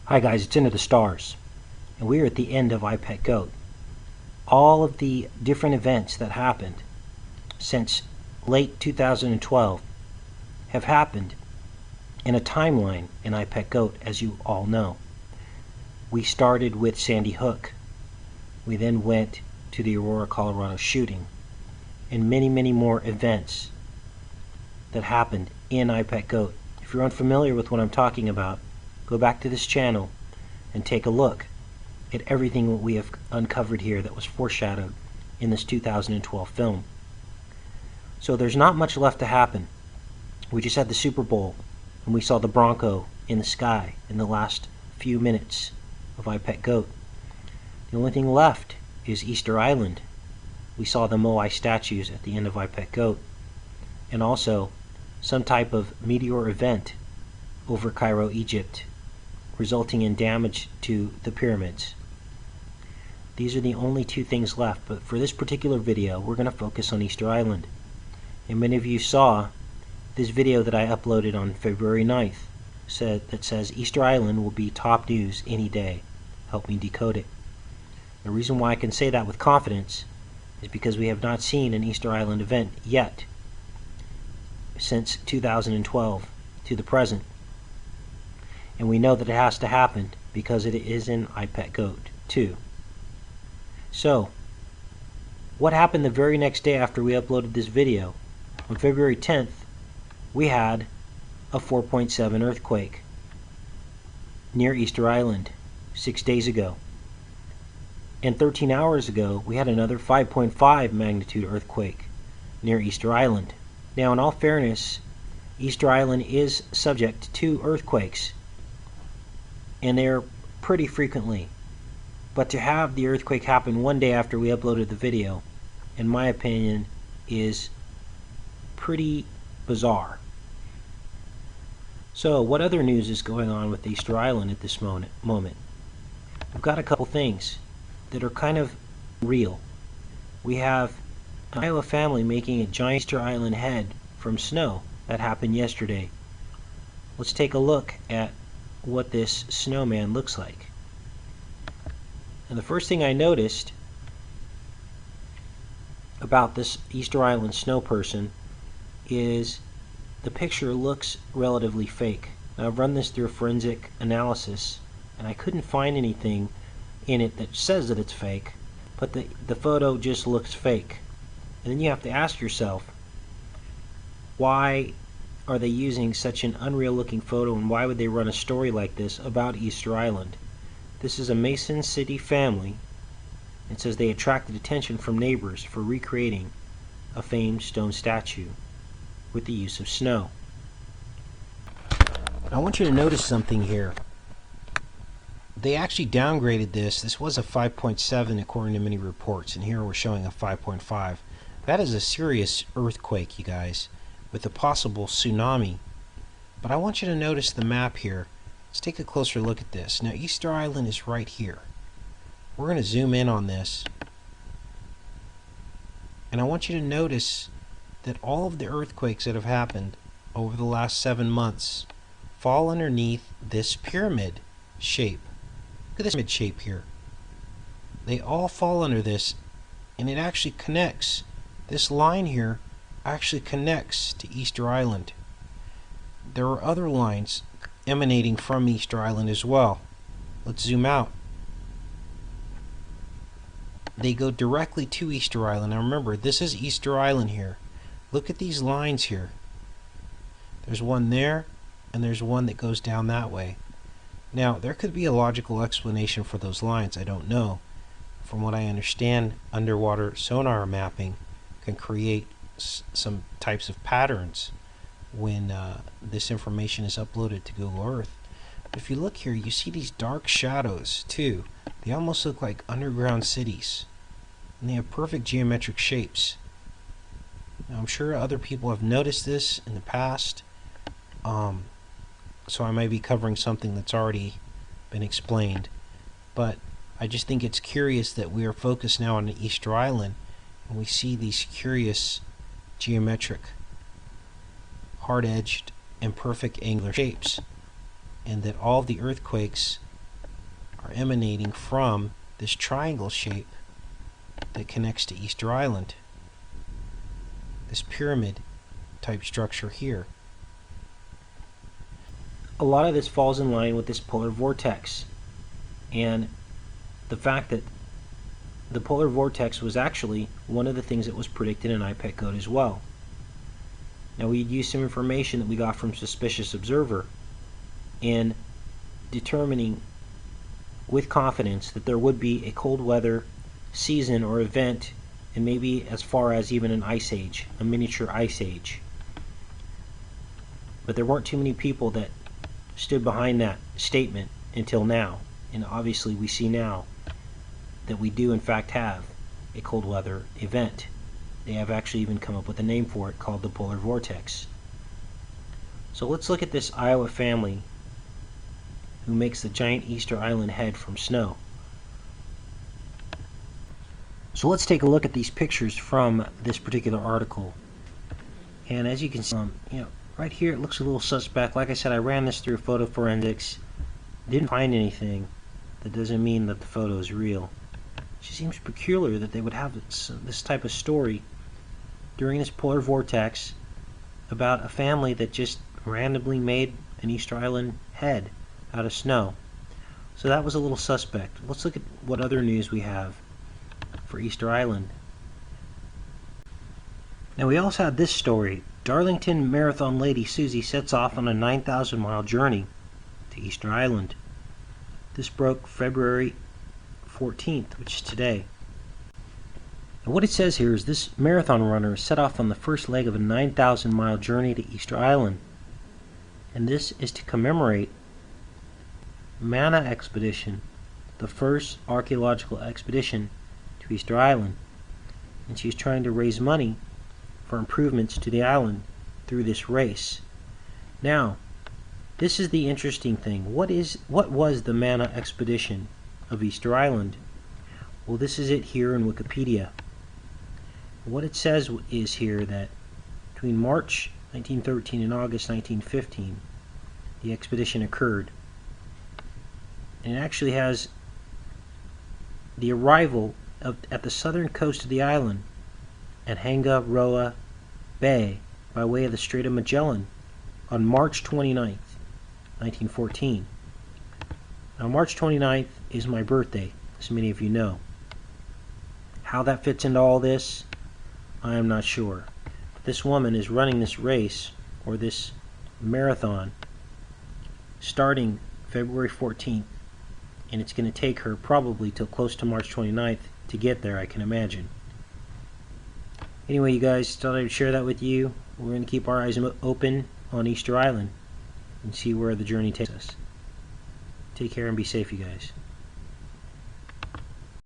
Hi guys, it's Into the Stars, and we are at the end of iPetGoat. All of the different events that happened since late 2012 have happened in a timeline in iPetGoat, as you all know. We started with Sandy Hook. We then went to the Aurora, Colorado shooting, and many more events that happened in iPetGoat. If you're unfamiliar with what I'm talking about, go back to this channel and take a look at everything that we have uncovered here that was foreshadowed in this 2012 film. So there's not much left to happen. We just had the Super Bowl, and we saw the Bronco in the sky in the last few minutes of iPetGoat. The only thing left is Easter Island. We saw the Moai statues at the end of iPetGoat, and also some type of meteor event over Cairo, Egypt, resulting in damage to the pyramids. These are the only two things left, but for this particular video we're going to focus on Easter Island. And many of you saw this video that I uploaded on February 9th that says Easter Island will be top news any day. Help me decode it. The reason why I can say that with confidence is because we have not seen an Easter Island event yet since 2012 to the present. And we know that it has to happen because it is in iPetGoat 2. So, what happened the very next day after we uploaded this video? On February 10th, we had a 4.7 earthquake near Easter Island 6 days ago. And 13 hours ago, we had another 5.5 magnitude earthquake near Easter Island. Now, in all fairness, Easter Island is subject to earthquakes, and they're pretty frequently. But to have the earthquake happen one day after we uploaded the video, in my opinion, is pretty bizarre. So what other news is going on with Easter Island at this moment? We've got a couple things that are kind of real. We have an Iowa family making a giant Easter Island head from snow. That happened yesterday. Let's take a look at what this snowman looks like. And the first thing I noticed about this Easter Island snow person is the picture looks relatively fake. Now, I've run this through a forensic analysis and I couldn't find anything in it that says that it's fake, but the photo just looks fake. And then you have to ask yourself, why are they using such an unreal looking photo, and why would they run a story like this about Easter Island? This is a Mason City family. It says they attracted attention from neighbors for recreating a famed stone statue with the use of snow. I want you to notice something here. They actually downgraded this. This was a 5.7 according to many reports, and here we're showing a 5.5. That is a serious earthquake, you guys, with a possible tsunami. But I want you to notice the map here. Let's take a closer look at this. Now, Easter Island is right here. We're going to zoom in on this. And I want you to notice that all of the earthquakes that have happened over the last 7 months fall underneath this pyramid shape. Look at this pyramid shape here. They all fall under this, and it actually connects. This line here actually connects to Easter Island. There are other lines emanating from Easter Island as well. Let's zoom out. They go directly to Easter Island. Now remember, this is Easter Island here. Look at these lines here. There's one there, and there's one that goes down that way. Now, there could be a logical explanation for those lines. I don't know. From what I understand, underwater sonar mapping can create some types of patterns when this information is uploaded to Google Earth. But if you look here, you see these dark shadows too. They almost look like underground cities, and they have perfect geometric shapes. Now, I'm sure other people have noticed this in the past, so I may be covering something that's already been explained, but I just think it's curious that we are focused now on Easter Island, and we see these curious geometric, hard-edged, and perfect angular shapes, and that all of the earthquakes emanating from this triangle shape that connects to Easter Island. This pyramid type structure here. A lot of this falls in line with this polar vortex, and the fact that the polar vortex was actually one of the things that was predicted in IPEC code as well. Now, we'd use some information that we got from Suspicious Observer in determining with confidence that there would be a cold weather season or event, and maybe as far as even an ice age, a miniature ice age. But there weren't too many people that stood behind that statement until now, and obviously we see now that we do in fact have a cold weather event. They have actually even come up with a name for it called the polar vortex. So let's look at this Iowa family who makes the giant Easter Island head from snow. So let's take a look at these pictures from this particular article. And as you can see, right here it looks a little suspect. Like I said, I ran this through photo forensics. Didn't find anything. That doesn't mean that the photo is real. It just seems peculiar that they would have this type of story during this polar vortex about a family that just randomly made an Easter Island head out of snow. So that was a little suspect. Let's look at what other news we have for Easter Island. Now, we also had this story. Darlington Marathon lady Susie sets off on a 9,000-mile journey to Easter Island. This broke February 14th, which is today. And what it says here is this marathon runner set off on the first leg of a 9,000-mile journey to Easter Island. And this is to commemorate Manna Expedition, the first archaeological expedition to Easter Island. And she's trying to raise money for improvements to the island through this race. Now, this is the interesting thing. What was the Manna Expedition of Easter Island? Well, this is it here in Wikipedia. What it says is here that between March 1913 and August 1915, the expedition occurred. And it actually has the arrival at the southern coast of the island at Hangaroa Bay by way of the Strait of Magellan on March 29th, 1914. Now, March 29th is my birthday, as many of you know. How that fits into all this, I am not sure. But this woman is running this race, or this marathon, starting February 14th, and it's going to take her probably till close to March 29th to get there, I can imagine. Anyway, you guys, thought I'd share that with you. We're going to keep our eyes open on Easter Island and see where the journey takes us. Take care and be safe, you guys.